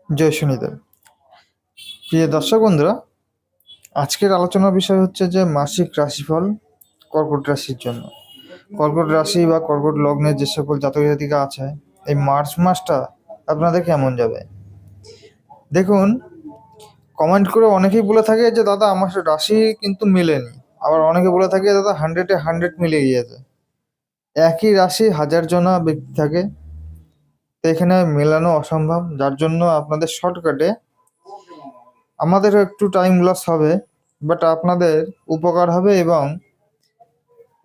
জয় শনিদেব। প্রিয় দর্শক বন্ধুরা, আজকের আলোচনার বিষয় হচ্ছে যে মাসিক রাশিফল কর্কট রাশির জন্য। কর্কট রাশি বা কর্কট লগ্নের যে সকল জাতক জাতিকা আছে, এই মার্চ মাসটা আপনাদের কেমন যাবে। দেখুন, কমেন্ট করে অনেকেই বলে থাকে যে দাদা আমার রাশি কিন্তু মেলেনি, আবার অনেকে বলে থাকে দাদা 100-এ 100 মিলে গিয়েছে। একই রাশি হাজার জনা ব্যক্তি থাকে, তো এখানে মেলানো অসম্ভব, যার জন্য আপনাদের শর্টকাটে আমাদেরও একটু টাইম লস হবে, বাট আপনাদের উপকার হবে এবং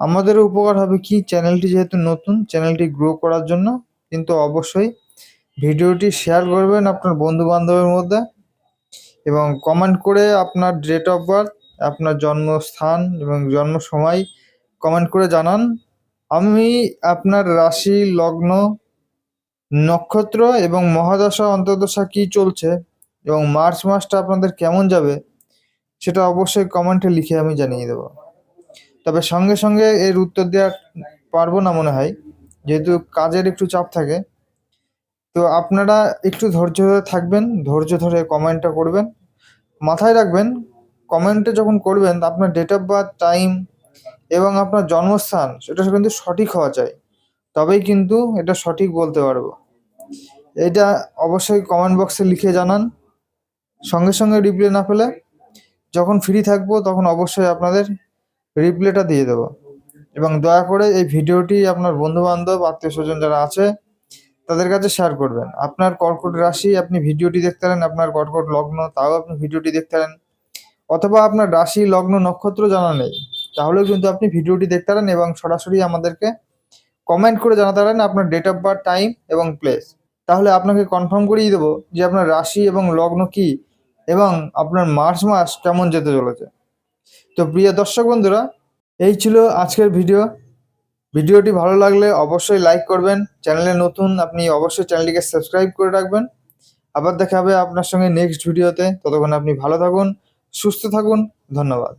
আমাদেরও উপকার হবে। কি, চ্যানেলটি যেহেতু নতুন, চ্যানেলটি গ্রো করার জন্য কিন্তু অবশ্যই ভিডিওটি শেয়ার করবেন আপনার বন্ধু বান্ধবের মধ্যে এবং কমেন্ট করে আপনার ডেট অফ বার্থ, আপনার জন্মস্থান এবং জন্ম সময় কমেন্ট করে জানান। আমি আপনার রাশি, লগ্ন, নক্ষত্র এবং মহাদশা অন্তর্দশা কী চলছে এবং মার্চ মাসটা আপনাদের কেমন যাবে সেটা অবশ্যই কমেন্টে লিখে আমি জানিয়ে দেবো। তবে সঙ্গে সঙ্গে এর উত্তর দেওয়া পারবো না মনে হয়, যেহেতু কাজের একটু চাপ থাকে। তো আপনারা একটু ধৈর্য ধরে থাকবেন, ধৈর্য ধরে কমেন্টটা করবেন। মাথায় রাখবেন, কমেন্টে যখন করবেন আপনার ডেট অফ বার্থ, টাইম এবং আপনার জন্মস্থান সেটা কিন্তু সঠিক হওয়া চাই, তবেই কিন্তু এটা সঠিক বলতে পারবো। এটা অবশ্যই কমেন্ট বক্সে লিখে জানান। সঙ্গে সঙ্গে রিপ্লাই না পেলে যখন ফ্রি থাকবো তখন অবশ্যই আপনাদের রিপ্লাইটা দিয়ে দেবো। এবং দয়া করে এই ভিডিওটি আপনার বন্ধুবান্ধব, আত্মীয় স্বজন যারা আছে তাদের কাছে শেয়ার করবেন। আপনার কর্কট রাশি আপনি ভিডিওটি দেখতে পারেন, আপনার কর্কট লগ্ন তাও আপনি ভিডিওটি দেখতে পারেন, অথবা আপনার রাশি, লগ্ন, নক্ষত্র জানা নেই তাহলেও কিন্তু আপনি ভিডিওটি দেখতে পারেন এবং সরাসরি আমাদেরকে কমেন্ট করে জানাতে পারেন আপনার ডেট অফ বার্থ, টাইম এবং প্লেস। তাহলে আপনাকে কনফার্ম করিয়ে দেবো যে আপনার রাশি এবং লগ্ন কী এবং আপনার মার্চ মাস কেমন যেতে চলেছে। তো প্রিয় দর্শক বন্ধুরা, এই ছিল আজকের ভিডিওটি ভালো লাগলে অবশ্যই লাইক করবেন। চ্যানেলে নতুন আপনি অবশ্যই চ্যানেলটিকে সাবস্ক্রাইব করে রাখবেন। আবার দেখা হবে আপনার সঙ্গে নেক্সট ভিডিওতে। ততক্ষণ আপনি ভালো থাকুন, সুস্থ থাকুন। ধন্যবাদ।